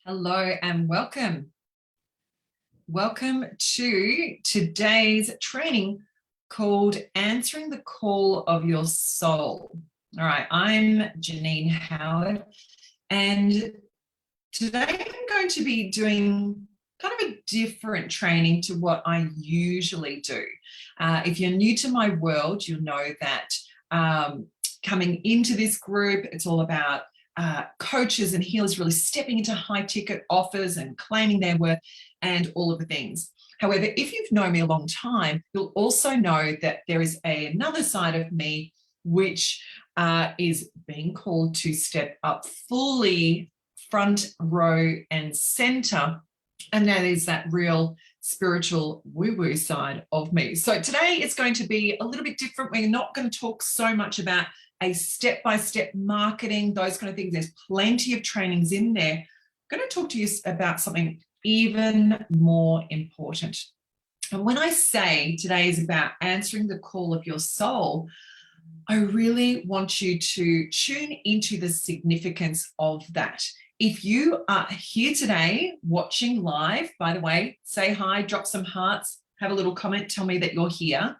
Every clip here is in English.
Hello and welcome. Welcome to today's training called Answering the Call of Your Soul. All right, I'm Janine Howard, and today I'm going to be doing kind of a different training to what I usually do. If you're new to my world, you'll know that coming into this group, it's all about coaches and healers really stepping into high ticket offers and claiming their worth and all of the things. However, if you've known me a long time, you'll also know that there is another side of me which is being called to step up fully front row and center, and that is that real spiritual woo-woo side of me. So today it's going to be a little bit different. We're not going to talk so much about a step-by-step marketing, those kind of things. There's plenty of trainings in there. I'm going to talk to you about something even more important. And when I say today is about answering the call of your soul, I really want you to tune into the significance of that. If you are here today watching live, by the way, say hi, drop some hearts, have a little comment, tell me that you're here.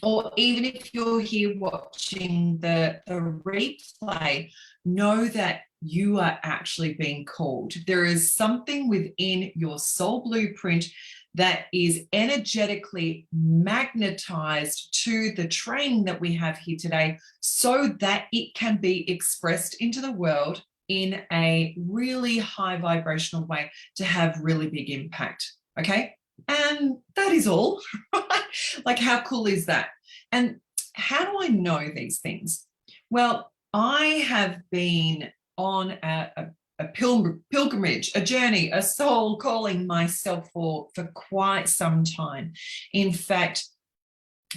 Or even if you're here watching the replay, know that you are actually being called. There is something within your soul blueprint that is energetically magnetized to the training that we have here today so that it can be expressed into the world in a really high vibrational way to have really big impact. Okay? And that is all, right? Like, how cool is that? And how do I know these things? Well, I have been on a pilgrimage, a journey, a soul calling myself for quite some time. In fact,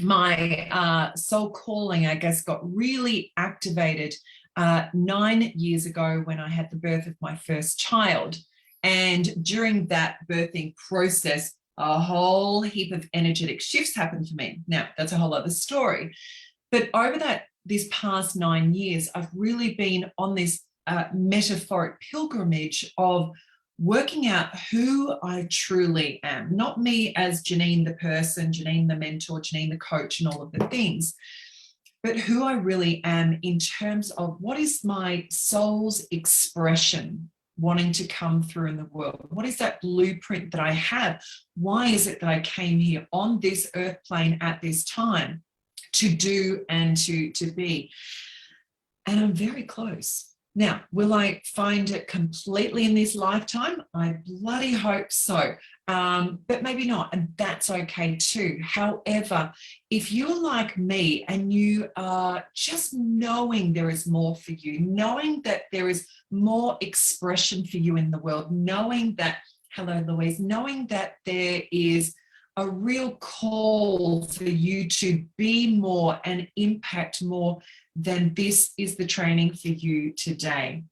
my soul calling, I guess, got really activated 9 years ago when I had the birth of my first child. And during that birthing process, a whole heap of energetic shifts happened for me. Now, that's a whole other story. But over this past 9 years, I've really been on this metaphoric pilgrimage of working out who I truly am. Not me as Janine the person, Janine the mentor, Janine the coach, and all of the things, but who I really am in terms of what is my soul's expression wanting to come through in the world. What is that blueprint that I have? Why is it that I came here on this earth plane at this time to do and to be? And I'm very close. Now, will I find it completely in this lifetime? I bloody hope so. But maybe not, and that's okay too. However, if you're like me and you are just knowing there is more for you, knowing that there is more expression for you in the world, knowing that, hello Louise, knowing that there is a real call for you to be more and impact more, then this is the training for you today.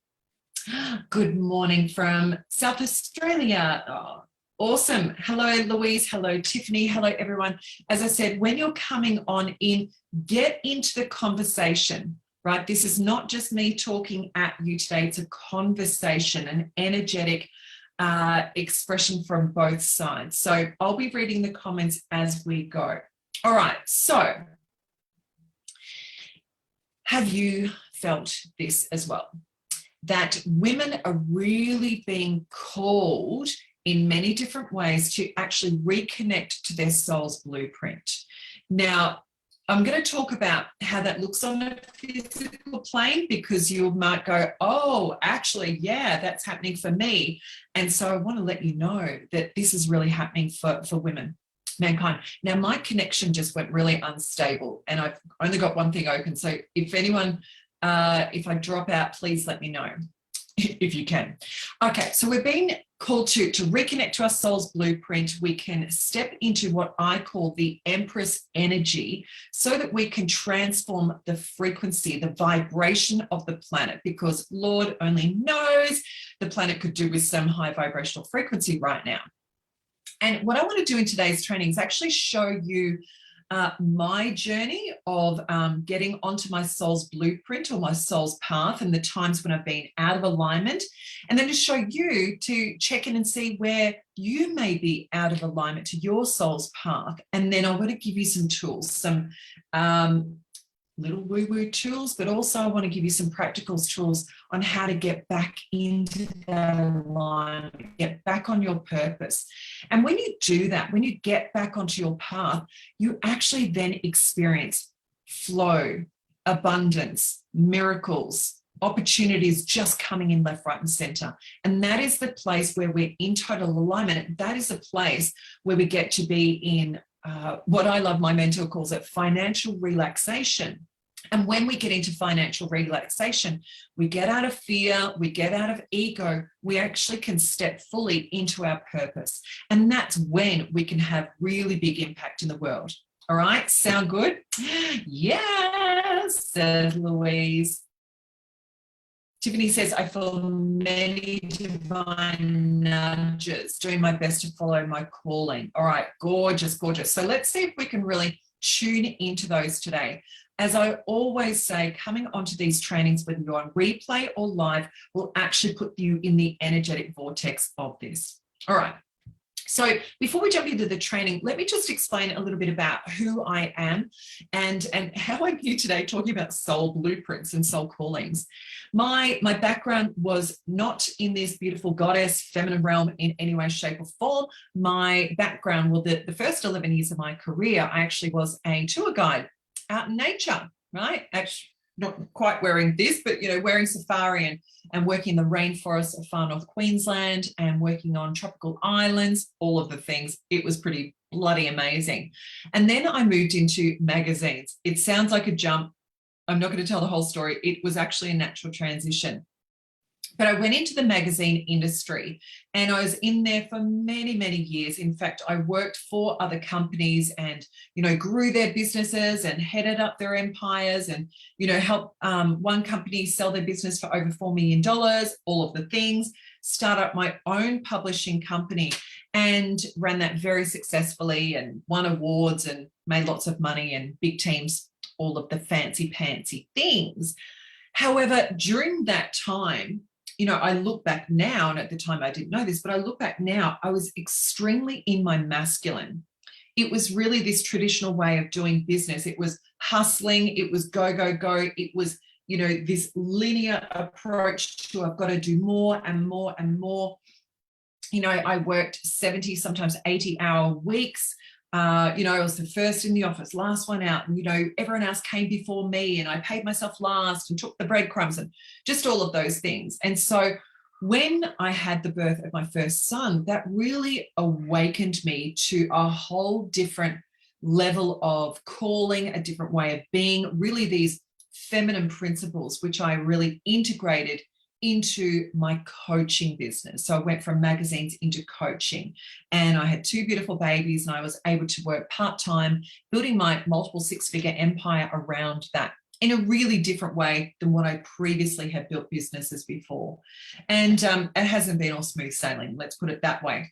Good morning from South Australia. Oh, awesome. Hello, Louise. Hello, Tiffany. Hello, everyone. As I said, when you're coming on in, get into the conversation, right? This is not just me talking at you today. It's a conversation, an energetic expression from both sides. So I'll be reading the comments as we go. All right. So have you felt this as well? That women are really being called in many different ways to actually reconnect to their soul's blueprint. Now, I'm going to talk about how that looks on a physical plane, because you might go, oh, actually, yeah, that's happening for me. And so I want to let you know that this is really happening for women, mankind. Now, my connection just went really unstable and I've only got one thing open. So if anyone, if I drop out, please let me know if you can. Okay, so we've been called to reconnect to our soul's blueprint. We can step into what I call the Empress energy so that we can transform the frequency, the vibration of the planet, because Lord only knows the planet could do with some high vibrational frequency right now. And what I want to do in today's training is actually show you my journey of getting onto my soul's blueprint or my soul's path and the times when I've been out of alignment, and then to show you to check in and see where you may be out of alignment to your soul's path. And then I'm going to give you some tools, some little woo-woo tools, but also I want to give you some practical tools on how to get back into that alignment, get back on your purpose. And when you do that, when you get back onto your path, you actually then experience flow, abundance, miracles, opportunities just coming in left, right, and center. And that is the place where we're in total alignment. That is a place where we get to be in what I love, my mentor calls it financial relaxation. And when we get into financial relaxation, we get out of fear, we get out of ego, we actually can step fully into our purpose. And that's when we can have really big impact in the world. All right, sound good? Yes, says Louise. Tiffany says, I feel many divine nudges, doing my best to follow my calling. All right, gorgeous, gorgeous. So let's see if we can really tune into those today. As I always say, coming onto these trainings, whether you're on replay or live, will actually put you in the energetic vortex of this. All right. So before we jump into the training, let me just explain a little bit about who I am and how I'm here today talking about soul blueprints and soul callings. My background was not in this beautiful goddess feminine realm in any way, shape or form. My background, well, the first 11 years of my career, I actually was a tour guide out in nature, right? Actually, not quite wearing this, but, you know, wearing safari and working in the rainforests of far north Queensland and working on tropical islands, all of the things. It was pretty bloody amazing. And then I moved into magazines. It sounds like a jump. I'm not going to tell the whole story. It was actually a natural transition. But I went into the magazine industry and I was in there for many, many years. In fact, I worked for other companies and, you know, grew their businesses and headed up their empires and, you know, helped one company sell their business for over $4 million, all of the things, start up my own publishing company and ran that very successfully and won awards and made lots of money and big teams, all of the fancy pantsy things. However, during that time, you know, I look back now, and at the time I didn't know this, but I look back now, I was extremely in my masculine. It was really this traditional way of doing business. It was hustling. It was go, go, go. It was, you know, this linear approach to I've got to do more and more and more. You know, I worked 70, sometimes 80-hour weeks. You know, I was the first in the office, last one out, and, you know, everyone else came before me and I paid myself last and took the breadcrumbs and just all of those things. And so when I had the birth of my first son, that really awakened me to a whole different level of calling, a different way of being, really these feminine principles, which I really integrated into my coaching business. So I went from magazines into coaching and I had two beautiful babies and I was able to work part-time, building my multiple six-figure empire around that in a really different way than what I previously had built businesses before. And it hasn't been all smooth sailing, let's put it that way.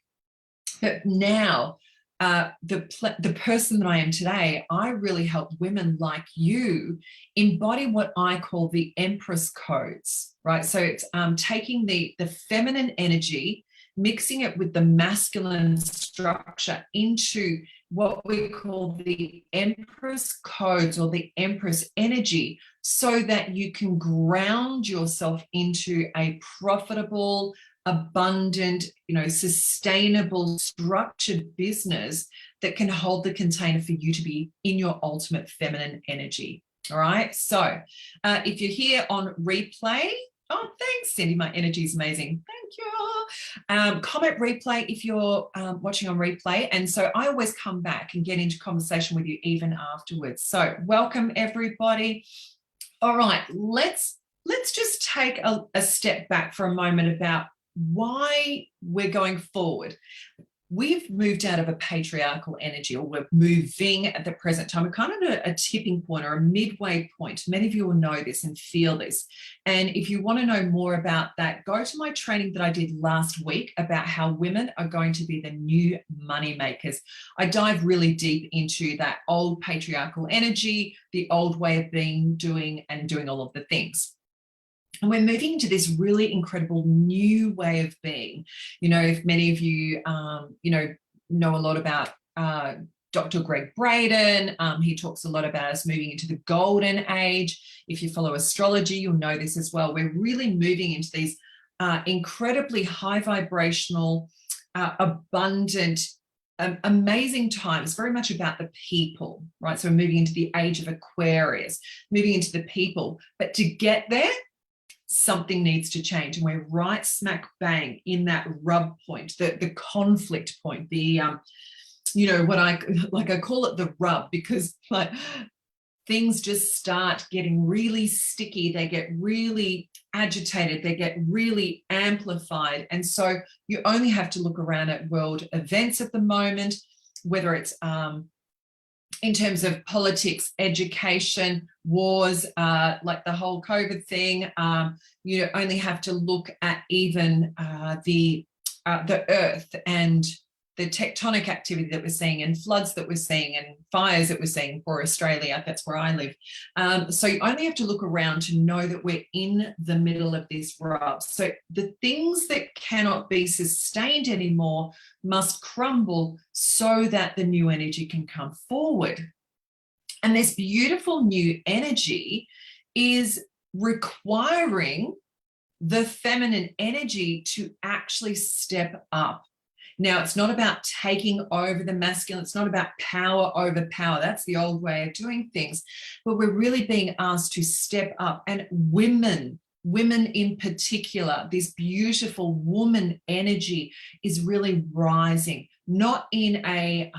But now, the person that I am today, I really help women like you embody what I call the Empress codes, right? So it's taking the feminine energy, mixing it with the masculine structure into what we call the Empress codes or the Empress energy, so that you can ground yourself into a profitable, abundant, you know, sustainable, structured business that can hold the container for you to be in your ultimate feminine energy. All right. So if you're here on replay, oh, thanks, Cindy. My energy is amazing. Thank you. Comment replay if you're watching on replay. And so I always come back and get into conversation with you even afterwards. So welcome, everybody. All right, let's just take a step back for a moment about why we're going forward. we've moved out of a patriarchal energy, or we're moving at the present time. We're kind of at a tipping point or a midway point. Many of you will know this and feel this. And if you want to know more about that, go to my training that I did last week about how women are going to be the new money makers. I dive really deep into that old patriarchal energy, the old way of being, doing all of the things. And we're moving into this really incredible new way of being. You know, if many of you, know a lot about Dr. Greg Braden, he talks a lot about us moving into the golden age. If you follow astrology, you'll know this as well. We're really moving into these incredibly high vibrational, abundant, amazing times, very much about the people, right? So we're moving into the age of Aquarius, moving into the people. But to get there, something needs to change, and we're right smack bang in that rub point, the conflict point, the what I call it the rub, because like things just start getting really sticky, they get really agitated, they get really amplified. And so you only have to look around at world events at the moment, whether it's in terms of politics, education, wars, like the whole COVID thing. You only have to look at even the earth and the tectonic activity that we're seeing, and floods that we're seeing, and fires that we're seeing for Australia. That's where I live. So you only have to look around to know that we're in the middle of this rub. So the things that cannot be sustained anymore must crumble so that the new energy can come forward. And this beautiful new energy is requiring the feminine energy to actually step up. Now, it's not about taking over the masculine. It's not about power over power. That's the old way of doing things. But we're really being asked to step up. And women in particular, this beautiful woman energy is really rising, not in a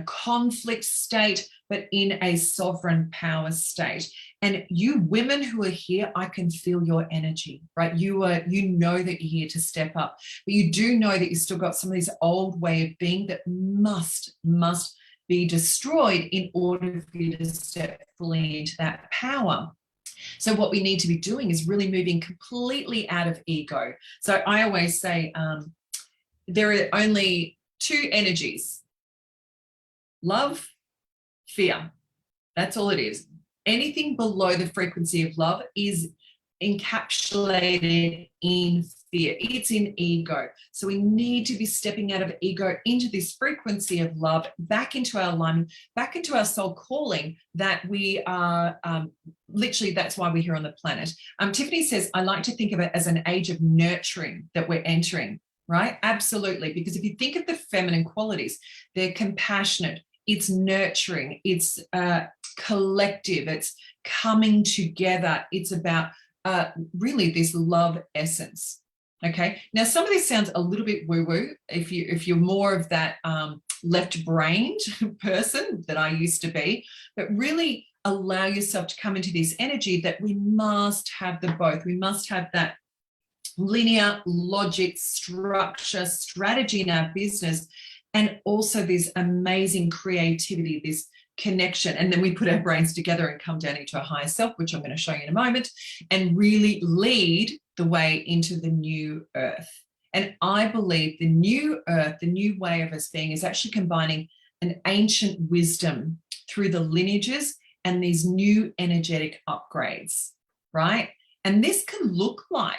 conflict state, but in a sovereign power state. And you women who are here, I can feel your energy, right? You know that you're here to step up, but you do know that you've still got some of this old way of being that must be destroyed in order for you to step fully into that power. So what we need to be doing is really moving completely out of ego. So I always say there are only two energies: love, fear. That's all it is. Anything below the frequency of love is encapsulated in fear. It's in ego. So we need to be stepping out of ego into this frequency of love, back into our alignment, back into our soul calling, that we are literally, that's why we're here on the planet. Tiffany says, I like to think of it as an age of nurturing that we're entering, right? Absolutely. Because if you think of the feminine qualities, they're compassionate, it's nurturing, it's collective, it's coming together, it's about really this love essence. Okay, now some of this sounds a little bit woo-woo if you're more of that left-brained person that I used to be, but really allow yourself to come into this energy that we must have the both. We must have that linear logic, structure, strategy in our business, and also this amazing creativity, this connection. And then we put our brains together and come down into a higher self, which I'm going to show you in a moment, and really lead the way into the new earth. And I believe the new earth, the new way of us being, is actually combining an ancient wisdom through the lineages and these new energetic upgrades, right? And this can look like,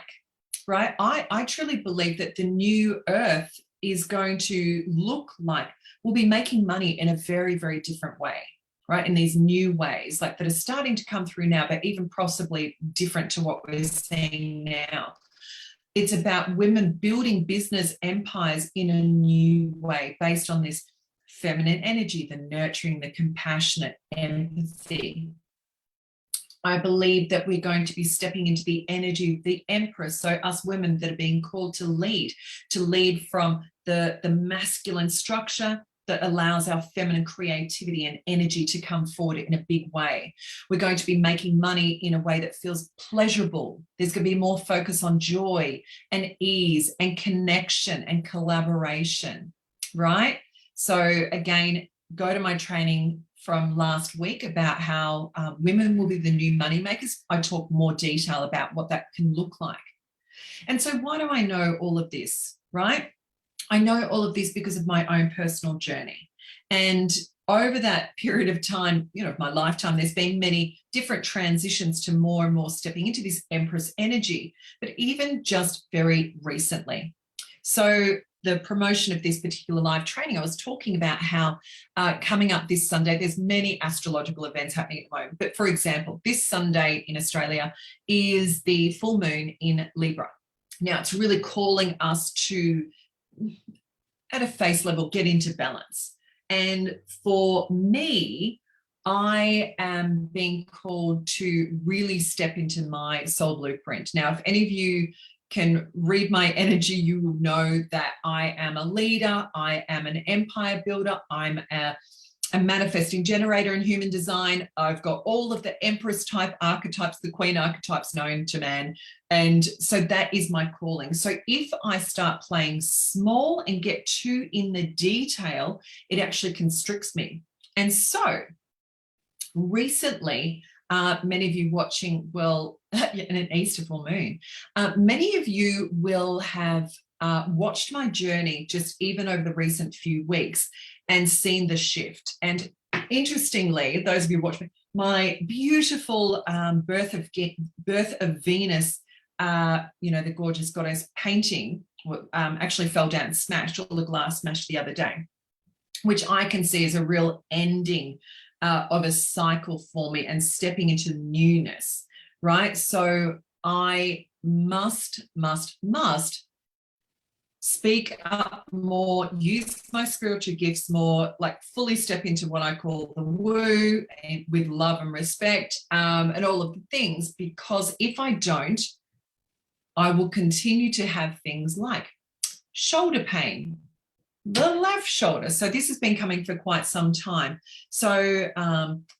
right? I truly believe that the new earth is going to look like we'll be making money in a very, very different way, right? In these new ways, like that are starting to come through now, but even possibly different to what we're seeing now. It's about women building business empires in a new way based on this feminine energy, the nurturing, the compassionate, empathy. I believe that we're going to be stepping into the energy of the Empress. So us women that are being called to lead from the masculine structure, that allows our feminine creativity and energy to come forward in a big way. We're going to be making money in a way that feels pleasurable. There's going to be more focus on joy and ease and connection and collaboration, right? So again, go to my training from last week about how women will be the new money makers. I talk more detail about what that can look like. And so why do I know all of this, right? I know all of this because of my own personal journey. And over that period of time, you know, my lifetime, there's been many different transitions to more and more stepping into this Empress energy, but even just very recently. So the promotion of this particular live training, I was talking about how coming up this Sunday, there's many astrological events happening at the moment. But for example, this Sunday in Australia is the full moon in Libra. Now, it's really calling us to, at a face level, get into balance. And for me, I am being called to really step into my soul blueprint. Now, if any of you can read my energy, you will know that I am a leader, I am an empire builder, I'm a manifesting generator in human design. I've got all of the Empress type archetypes, the Queen archetypes known to man. And so that is my calling. So if I start playing small and get too in the detail, it actually constricts me. And so recently, many of you watching, well, in an Easter full moon, many of you will have watched my journey just even over the recent few weeks and seen the shift. And interestingly, those of you watching my beautiful birth of Venus, you know, the gorgeous goddess painting actually fell down and smashed, all the glass smashed the other day, which I can see as a real ending of a cycle for me and stepping into newness, right? So I must speak up more, use my spiritual gifts more, like fully step into what I call the woo, and with love and respect, and all of the things, because if I don't, I will continue to have things like shoulder pain, the left shoulder. So this has been coming for quite some time. So,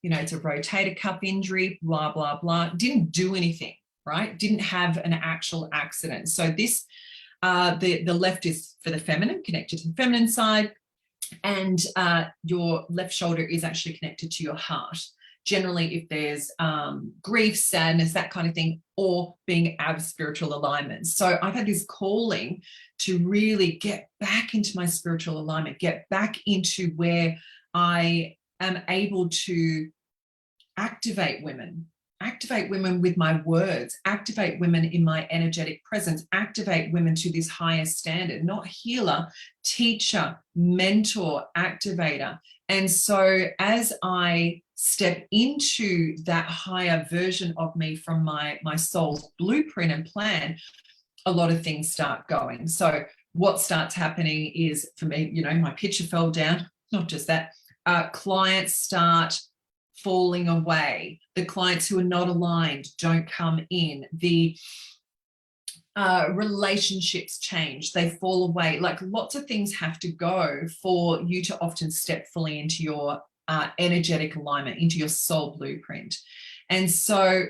you know, it's a rotator cuff injury, blah, blah, blah. Didn't do anything, right? Didn't have an actual accident. So this, the left is for the feminine, connected to the feminine side, and your left shoulder is actually connected to your heart. Generally, if there's grief, sadness, that kind of thing, or being out of spiritual alignment. So I've had this calling to really get back into my spiritual alignment, get back into where I am able to activate women with my words, activate women in my energetic presence, activate women to this higher standard, not healer, teacher, mentor, activator. And so as I step into that higher version of me from my soul's blueprint and plan, a lot of things start going. So what starts happening is, for me, you know, my picture fell down, not just that, clients start falling away. The clients who are not aligned don't come in. The relationships change, they fall away. Like lots of things have to go for you to often step fully into your energetic alignment, into your soul blueprint. And so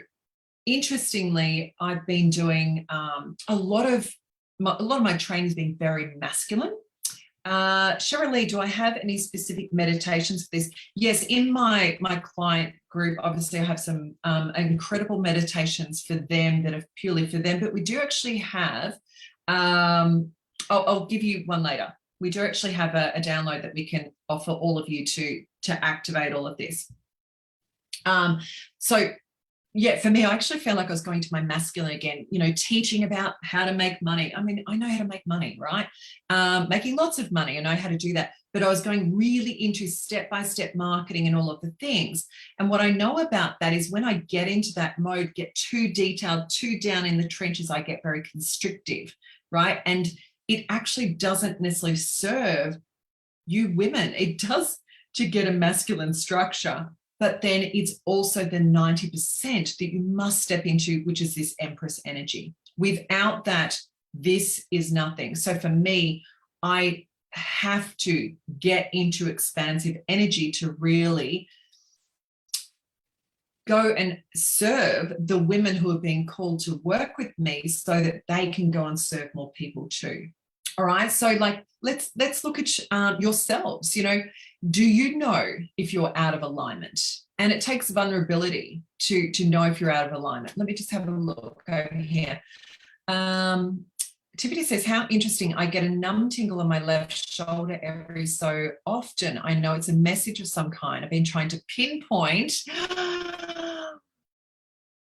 interestingly, I've been doing a lot of my training has been very masculine. Cheryl Lee, do I have any specific meditations for this? Yes, in my client group, obviously I have some incredible meditations for them that are purely for them, but we do actually have, I'll give you one later. We do actually have a download that we can offer all of you to activate all of this. So yeah, for me, I actually felt like I was going to my masculine again, you know, teaching about how to make money. I mean, I know how to make money, right? Making lots of money, I know how to do that. But I was going really into step-by-step marketing and all of the things. And what I know about that is when I get into that mode, get too detailed, too down in the trenches, I get very constrictive, right? And it actually doesn't necessarily serve you women. It does to get a masculine structure. But then it's also the 90% that you must step into, which is this Empress energy. Without that, this is nothing. So for me, I have to get into expansive energy to really go and serve the women who are being called to work with me so that they can go and serve more people too. All right. So like, let's look at yourselves. You know, do you know if you're out of alignment? And it takes vulnerability to know if you're out of alignment. Let me just have a look over here. Tiffany says, how interesting. I get a numb tingle on my left shoulder every so often. I know it's a message of some kind. I've been trying to pinpoint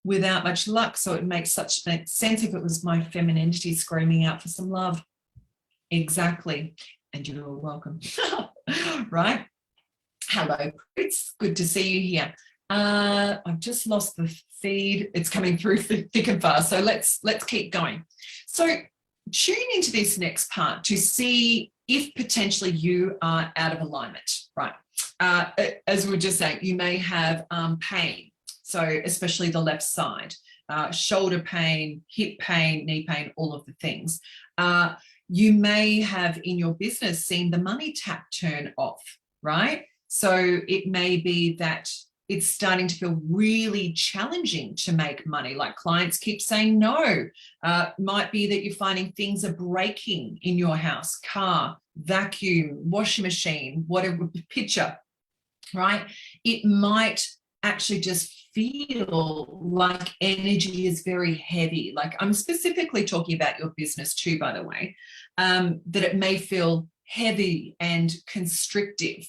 without much luck. So it makes such sense if it was my femininity screaming out for some love. Exactly. And you're welcome. Right? Hello. It's good to see you here. I've just lost the feed. It's coming through thick and fast. So let's keep going. So tune into this next part to see if potentially you are out of alignment, right? As we were just saying, you may have pain. So especially the left side, shoulder pain, hip pain, knee pain, all of the things. You may have in your business seen the money tap turn off, right? So it may be that it's starting to feel really challenging to make money. Like clients keep saying no. Might be that you're finding things are breaking in your house, car, vacuum, washing machine, whatever, picture, right? It might actually just feel like energy is very heavy. Like I'm specifically talking about your business too, by the way, that it may feel heavy and constrictive.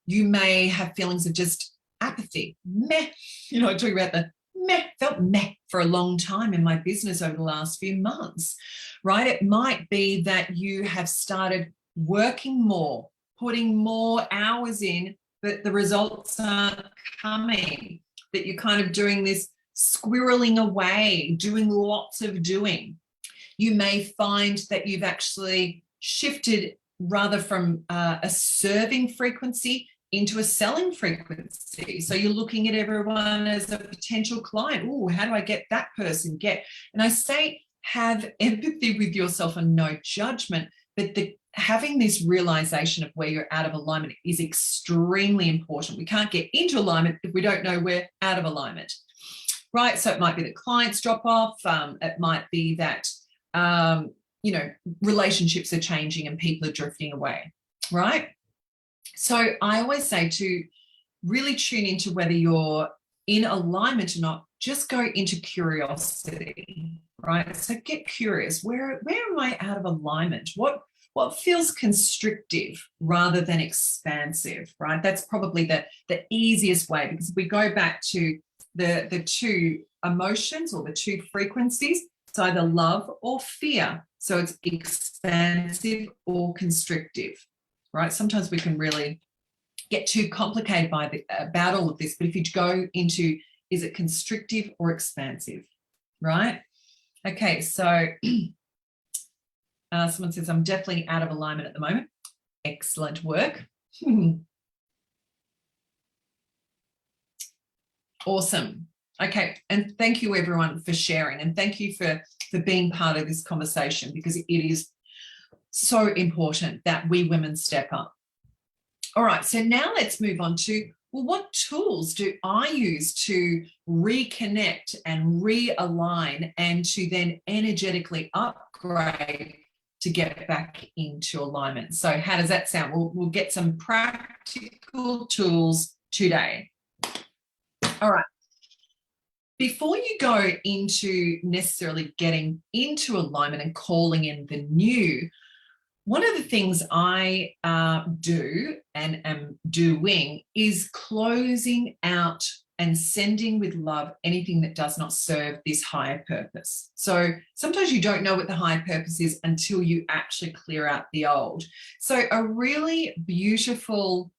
You may have feelings of just apathy, meh. You know, talking about the meh, felt meh for a long time in my business over the last few months, right? It might be that you have started working more, putting more hours in, but the results aren't coming, that you're kind of doing this squirreling away, doing lots of doing. You may find that you've actually shifted rather from a serving frequency into a selling frequency. So you're looking at everyone as a potential client. Oh, how do I get that person? And I say have empathy with yourself and no judgment, but having this realization of where you're out of alignment is extremely important. We can't get into alignment if we don't know we're out of alignment, right? So it might be that clients drop off. It might be that, you know, relationships are changing and people are drifting away, right? So I always say to really tune into whether you're in alignment or not, just go into curiosity, right? So get curious. Where am I out of alignment? What feels constrictive rather than expansive, right? That's probably the easiest way, because if we go back to the two emotions or the two frequencies, it's either love or fear. So it's expansive or constrictive, right? Sometimes we can really get too complicated about all of this, but if you go into, is it constrictive or expansive, right? Okay, so someone says, I'm definitely out of alignment at the moment. Excellent work. Awesome. Okay, and thank you everyone for sharing, and thank you for being part of this conversation, because it is so important that we women step up. All right, so now let's move on to, well, what tools do I use to reconnect and realign and to then energetically upgrade to get back into alignment? So how does that sound? We'll get some practical tools today. All right. Before you go into necessarily getting into alignment and calling in the new, one of the things I do and am doing is closing out and sending with love anything that does not serve this higher purpose. So sometimes you don't know what the higher purpose is until you actually clear out the old. So a really beautiful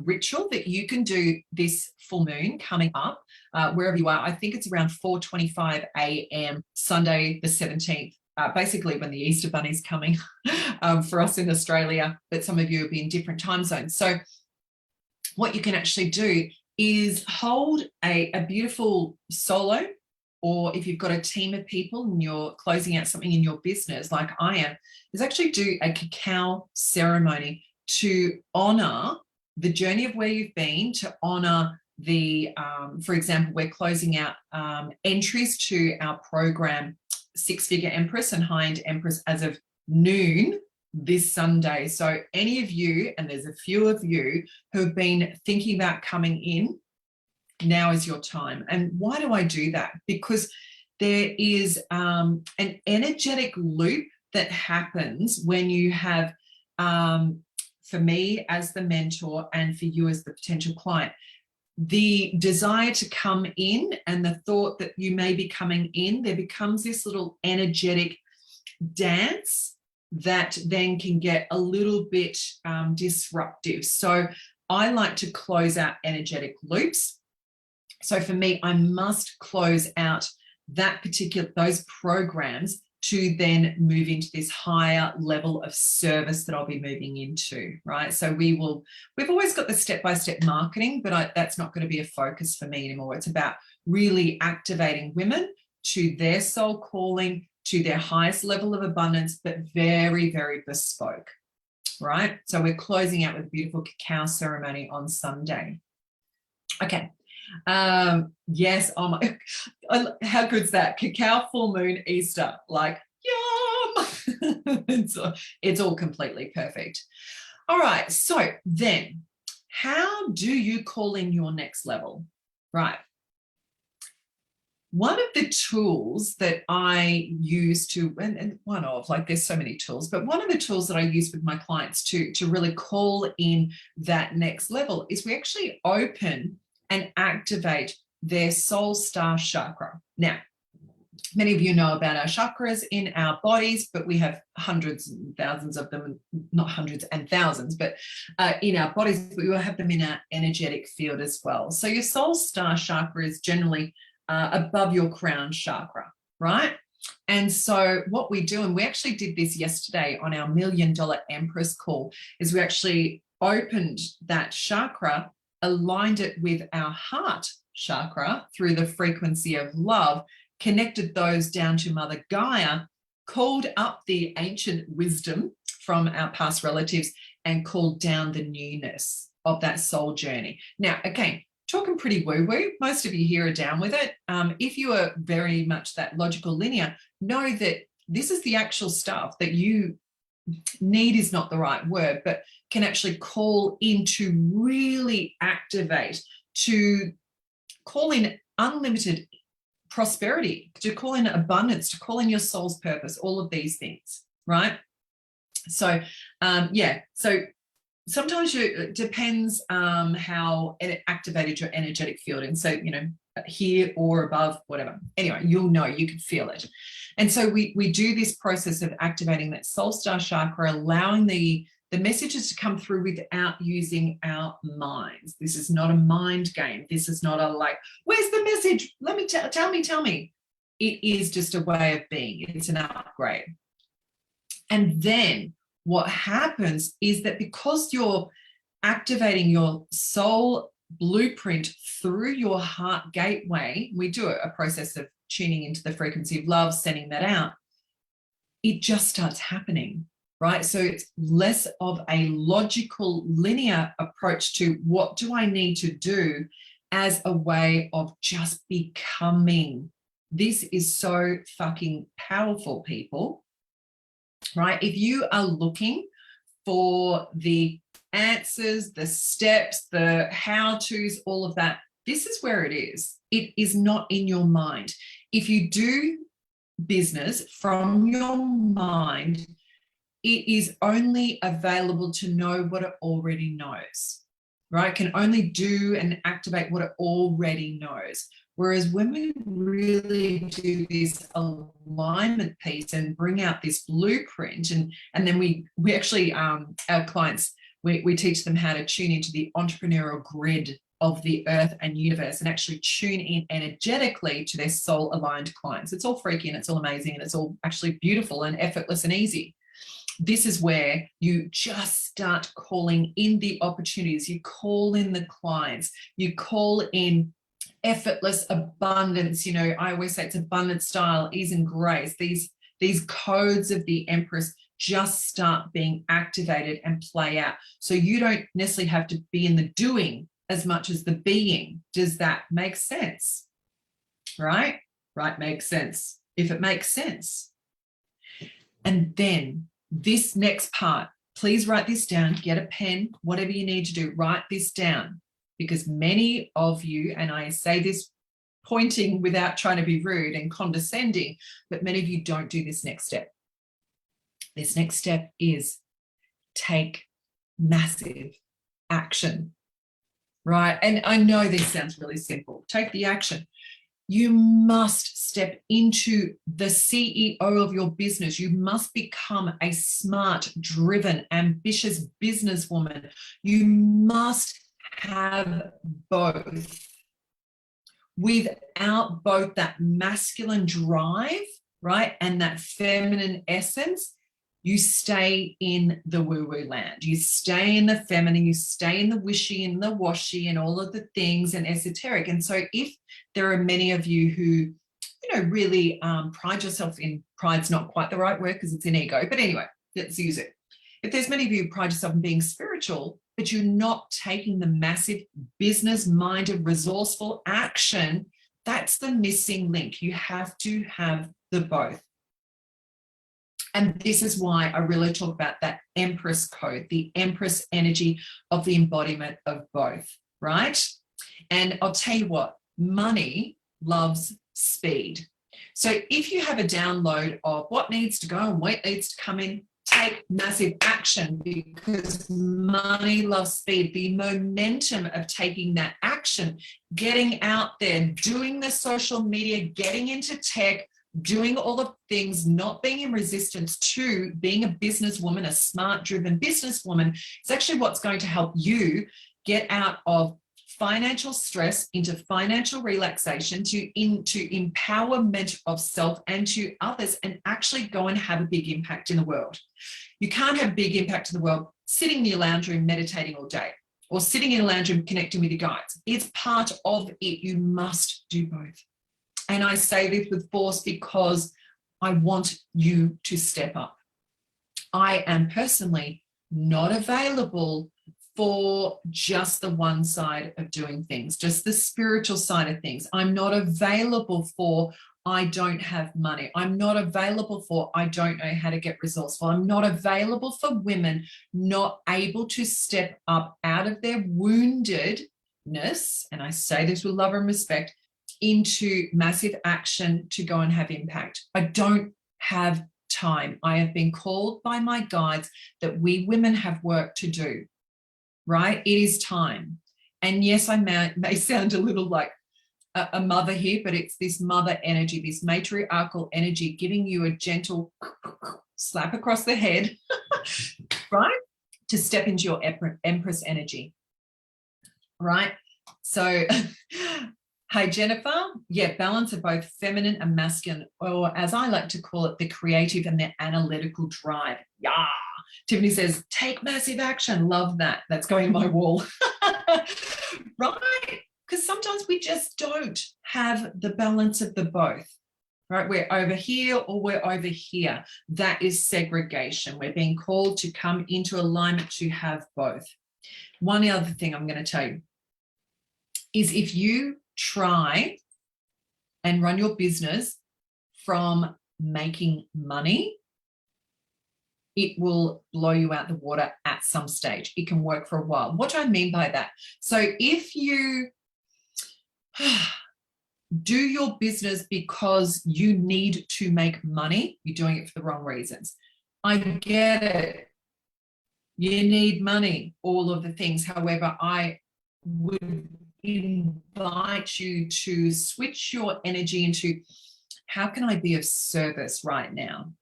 ritual that you can do this full moon coming up, wherever you are. I think it's around 4:25 a.m. Sunday the 17th. Basically when the Easter Bunny's coming for us in Australia, but some of you will be in different time zones. So what you can actually do is hold a beautiful solo or if you've got a team of people and you're closing out something in your business like I am, is actually do a cacao ceremony to honor the journey of where you've been, to honor the, for example, we're closing out entries to our program, Six Figure Empress and High End Empress, as of noon this Sunday. So any of you, and there's a few of you who have been thinking about coming in, now is your time. And why do I do that? Because there is an energetic loop that happens when you have, for me as the mentor and for you as the potential client, the desire to come in and the thought that you may be coming in, there becomes this little energetic dance that then can get a little bit disruptive. So I like to close out energetic loops. So for me, I must close out those programs to then move into this higher level of service that I'll be moving into, right? So we've always got the step-by-step marketing, but that's not going to be a focus for me anymore. It's about really activating women to their soul calling, to their highest level of abundance, but very, very bespoke, right? So we're closing out with a beautiful cacao ceremony on Sunday. Okay. Yes, oh my, how good's that? Cacao, full moon, Easter, like, yum. It's all completely perfect. All right, so then how do you call in your next level? Right. One of the tools that I use to, and one of, like, there's so many tools, but one of the tools that I use with my clients to really call in that next level is we actually open and activate their soul star chakra. Now, many of you know about our chakras in our bodies, but we have hundreds and thousands of them, not hundreds and thousands, but in our bodies, we will have them in our energetic field as well. So your soul star chakra is generally above your crown chakra, right? And so what we do, and we actually did this yesterday on our $1 Million Empress call, is we actually opened that chakra, aligned it with our heart chakra through the frequency of love, connected those down to Mother Gaia, called up the ancient wisdom from our past relatives, and called down the newness of that soul journey. Now, again, talking pretty woo-woo, most of you here are down with it. If you are very much that logical linear, know that this is the actual stuff that you need, is not the right word, but can actually call in to really activate, to call in unlimited prosperity, to call in abundance, to call in your soul's purpose, all of these things, right? So, yeah, so sometimes it depends how it activated your energetic field. And so, you know, here or above, whatever. Anyway, you'll know, you can feel it. And so we do this process of activating that soul star chakra, allowing the messages to come through without using our minds. This is not a mind game. This is not a like, where's the message? Let me tell me. It is just a way of being. It's an upgrade. And then what happens is that because you're activating your soul blueprint through your heart gateway, we do a process of tuning into the frequency of love, sending that out, it just starts happening, right? So it's less of a logical linear approach to what do I need to do, as a way of just becoming. This is so fucking powerful, people, right? If you are looking for the answers, the steps, the how-tos, all of that, this is where it is. It is not in your mind. If you do business from your mind, it is only available to know what it already knows, right? It can only do and activate what it already knows. Whereas when we really do this alignment piece and bring out this blueprint, and then we actually, our clients, we teach them how to tune into the entrepreneurial grid of the earth and universe and actually tune in energetically to their soul aligned clients. It's all freaky and it's all amazing and it's all actually beautiful and effortless and easy. This is where you just start calling in the opportunities, you call in the clients, you call in effortless abundance. You know, I always say it's abundance, style, ease and grace. These codes of the Empress just start being activated and play out. So you don't necessarily have to be in the doing as much as the being. Does that make sense? Right? Right, makes sense. If it makes sense. And then this next part, please write this down, get a pen, whatever you need to do, write this down, because many of you, and I say this pointing without trying to be rude and condescending, but many of you don't do this next step. This next step is take massive action, right? And I know this sounds really simple. Take the action. You must step into the CEO of your business. You must become a smart, driven, ambitious businesswoman. You must have both. Without both that masculine drive, right, and that feminine essence, you stay in the woo-woo land. You stay in the feminine, you stay in the wishy and the washy and all of the things and esoteric. And so if there are many of you who, you know, really pride yourself in, pride's not quite the right word because it's an ego, but anyway, let's use it. If there's many of you who pride yourself in being spiritual, but you're not taking the massive business-minded, resourceful action, that's the missing link. You have to have the both. And this is why I really talk about that Empress code, the Empress energy of the embodiment of both, right? And I'll tell you what, money loves speed. So if you have a download of what needs to go and what needs to come in, take massive action, because money loves speed. The momentum of taking that action, getting out there, doing the social media, getting into tech, doing all the things, not being in resistance to being a businesswoman, a smart, driven businesswoman, is actually what's going to help you get out of financial stress into financial relaxation, into empowerment of self and to others, and actually go and have a big impact in the world. You can't have a big impact in the world sitting in your lounge room meditating all day, or sitting in a lounge room connecting with your guides. It's part of it. You must do both. And I say this with force because I want you to step up. I am personally not available for just the one side of doing things, just the spiritual side of things. I'm not available for I don't have money. I'm not available for I don't know how to get resourceful. I'm not available for women not able to step up out of their woundedness, and I say this with love and respect, into massive action to go and have impact. I don't have time. I have been called by my guides that we women have work to do, right? It is time. And yes, I may sound a little like a mother here, but it's this mother energy, this matriarchal energy giving you a gentle slap across the head, right? To step into your Empress energy, right? So, hey, Jennifer, yeah, balance of both feminine and masculine, or as I like to call it, the creative and the analytical drive. Yeah. Tiffany says, take massive action. Love that. That's going on my wall. Right? Because sometimes we just don't have the balance of the both, right? We're over here or we're over here. That is segregation. We're being called to come into alignment to have both. One other thing I'm going to tell you is if you try and run your business from making money, it will blow you out the water at some stage. It can work for a while. What do I mean by that? So if you do your business because you need to make money, you're doing it for the wrong reasons. I get it. You need money, all of the things. However, I would invite you to switch your energy into how can I be of service right now?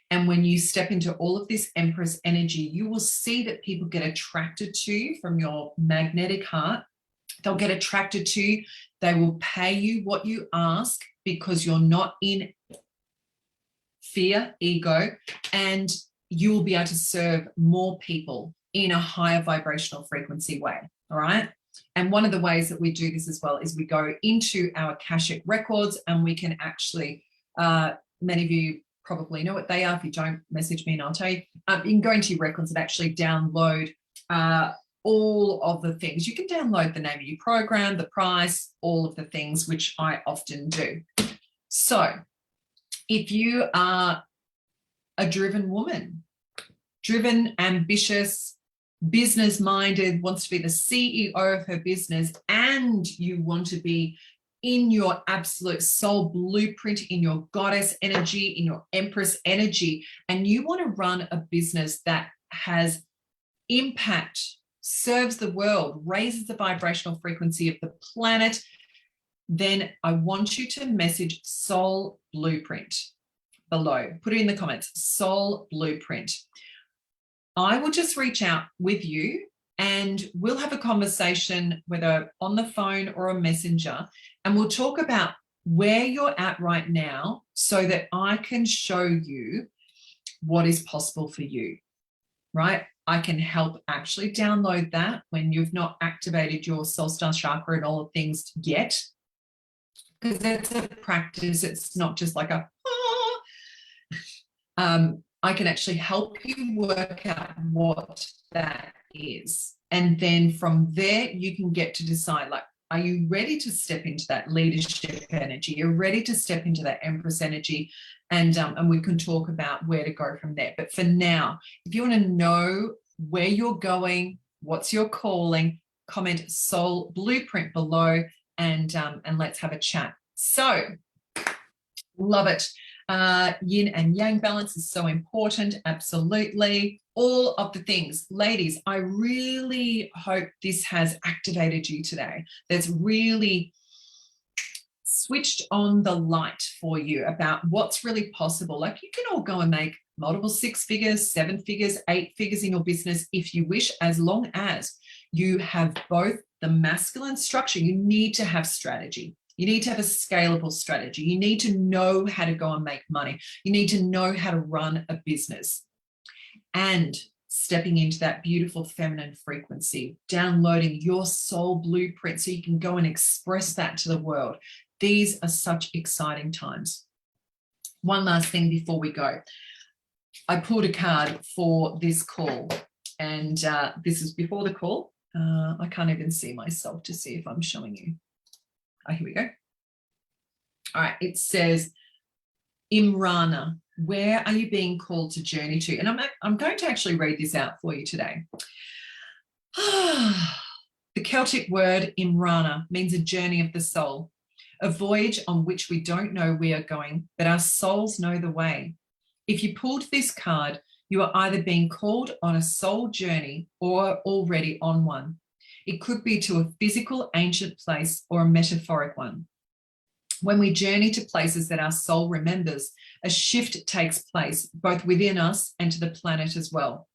And when you step into all of this Empress energy, you will see that people get attracted to you from your magnetic heart. They'll get attracted to you. They will pay you what you ask because you're not in fear, ego, and you will be able to serve more people in a higher vibrational frequency way. All right. And one of the ways that we do this as well is we go into our Akashic records, and we can actually, many of you probably know what they are. If you don't, message me and I'll tell you. You can go into your records and actually download all of the things. You can download the name of your program, the price, all of the things, which I often do. So if you are a driven woman, driven, ambitious, business-minded, wants to be the CEO of her business, and you want to be in your absolute soul blueprint, in your goddess energy, in your empress energy, and you want to run a business that has impact, serves the world, raises the vibrational frequency of the planet, then I want you to message Soul Blueprint below. Put it in the comments, Soul Blueprint. I will just reach out with you and we'll have a conversation, whether on the phone or a messenger, and we'll talk about where you're at right now so that I can show you what is possible for you, right? I can help actually download that when you've not activated your soul star chakra and all the things yet, because it's a practice. It's not just like a, I can actually help you work out what that is. And then from there, you can get to decide, like, are you ready to step into that leadership energy? You're ready to step into that empress energy, and we can talk about where to go from there. But for now, if you want to know where you're going, what's your calling, comment Soul Blueprint below, and let's have a chat. So, love it. Yin and yang balance is so important. Absolutely. All of the things. Ladies, I really hope this has activated you today. That's really switched on the light for you about what's really possible. Like, you can all go and make multiple 6 figures, 7 figures, 8 figures in your business if you wish, as long as you have both the masculine structure. You need to have strategy. You need to have a scalable strategy. You need to know how to go and make money. You need to know how to run a business. And stepping into that beautiful feminine frequency, downloading your soul blueprint so you can go and express that to the world. These are such exciting times. One last thing before we go. I pulled a card for this call, and this is before the call. I can't even see myself to see if I'm showing you. Oh, here we go. All right, it says, Imrana, where are you being called to journey to? And I'm going to actually read this out for you today. The Celtic word Imrana means a journey of the soul, a voyage on which we don't know we are going, but our souls know the way. If you pulled this card, you are either being called on a soul journey or already on one. It could be to a physical ancient place or a metaphoric one. When we journey to places that our soul remembers, a shift takes place both within us and to the planet as well.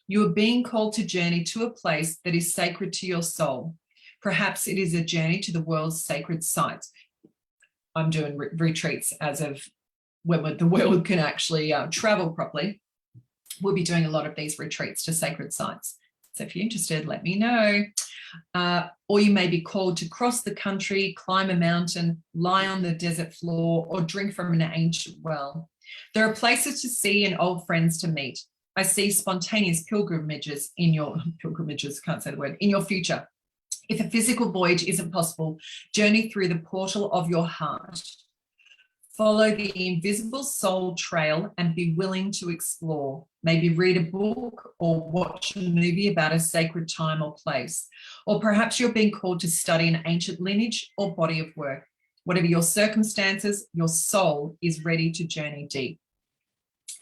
You are being called to journey to a place that is sacred to your soul. Perhaps it is a journey to the world's sacred sites. I'm doing retreats as of when the world can actually travel properly. We'll be doing a lot of these retreats to sacred sites. So if you're interested, let me know. Or you may be called to cross the country, climb a mountain, lie on the desert floor, or drink from an ancient well. There are places to see and old friends to meet. I see spontaneous pilgrimages in your in your future. If a physical voyage isn't possible, journey through the portal of your heart. Follow the invisible soul trail and be willing to explore. Maybe read a book or watch a movie about a sacred time or place. Or perhaps you're being called to study an ancient lineage or body of work. Whatever your circumstances, your soul is ready to journey deep.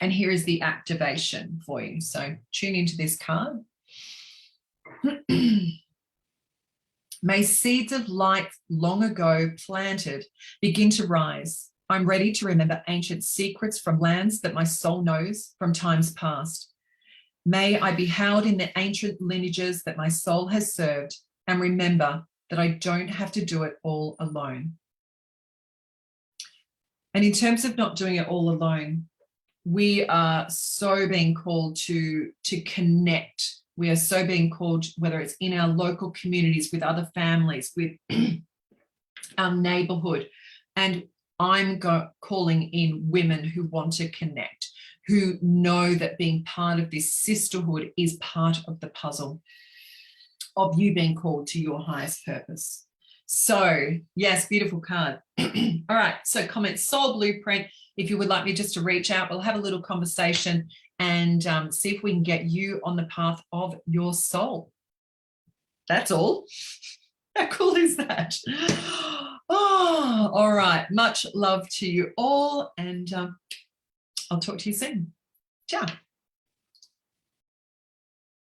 And here is the activation for you. So tune into this card. May seeds of light long ago planted begin to rise. I'm ready to remember ancient secrets from lands that my soul knows from times past. May I be held in the ancient lineages that my soul has served, and remember that I don't have to do it all alone. And in terms of not doing it all alone, we are so being called to connect We are so being called, whether it's in our local communities, with other families, with our neighborhood. And I'm calling in women who want to connect, who know that being part of this sisterhood is part of the puzzle of you being called to your highest purpose. So yes, beautiful card. All right, so comment soul blueprint if you would like me just to reach out. We'll have a little conversation and see if we can get you on the path of your soul. That's all. How cool is that? Oh, all right. Much love to you all, and I'll talk to you soon. Ciao.